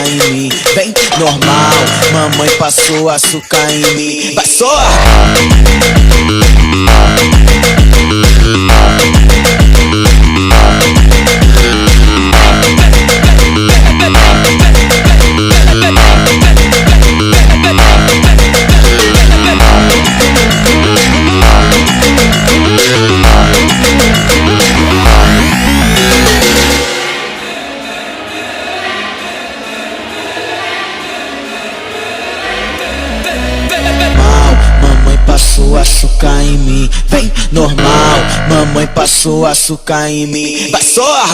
em mim. Vem, normal, mamãe passou açúcar em mim. Vai só! Passou açúcar em mim, vem normal, mamãe passou açúcar em mim. Vai só!